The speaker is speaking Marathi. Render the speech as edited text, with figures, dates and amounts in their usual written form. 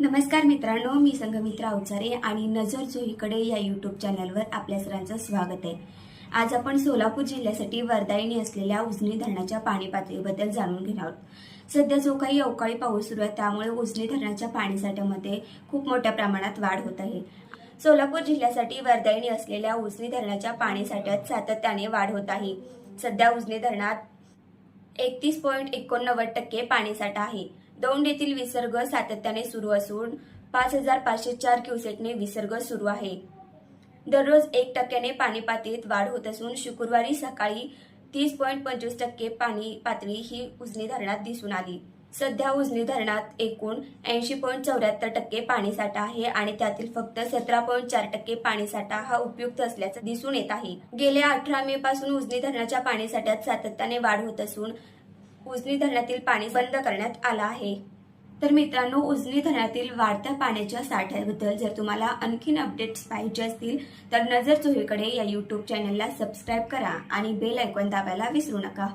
नमस्कार मित्रांनो, मी संघमित्रा अवचारे आणि नजर चोहीकडे या यूट्यूब चॅनलवर आपल्या सर्वांचं स्वागत आहे। आज आपण सोलापूर जिल्ह्यासाठी वरदायिनी असलेल्या उजनी धरणाच्या पाणी पातळीबद्दल जाणून घेणार आहोत। सध्या जो काही अवकाळी पाऊस सुरू आहे त्यामुळे उजनी धरणाच्या पाणीसाठ्यामध्ये खूप मोठ्या प्रमाणात वाढ होत आहे। सोलापूर जिल्ह्यासाठी वरदायिनी असलेल्या उजनी धरणाच्या पाणीसाठ्यात सातत्याने वाढ होत आहे। सध्या उजनी धरणात 31.89% पाणीसाठा आहे। दौंड येथील विसर्ग सातत्याने सुरू असून 5504 क्युसेकने विसर्ग सुरू आहे। दररोज 1% पाणी पातळीत वाढ होत असून शुक्रवारी सकाळी 30.25% पाणी पातळी ही उजनी धरणात दिसून आली। सध्या उजनी धरणात एकूण 80.74% पाणीसाठा आहे आणि त्यातील फक्त 17.4% पाणीसाठा हा उपयुक्त असल्याचं दिसून येत आहे। गेल्या 18 मे पासून उजनी धरणाच्या पाणीसाठ्यात सातत्याने वाढ होत असून उजनी धरणातील पाणी बंद करण्यात आलं आहे। तर मित्रांनो, उजनी धरणातील वाढत्या पाण्याच्या साठ्याबद्दल जर तुम्हाला आणखीन अपडेट्स पाहिजे असतील तर नजर चोहीकडे या यूट्यूब चॅनलला सबस्क्राईब करा आणि बेल आयकॉन दाबायला विसरू नका।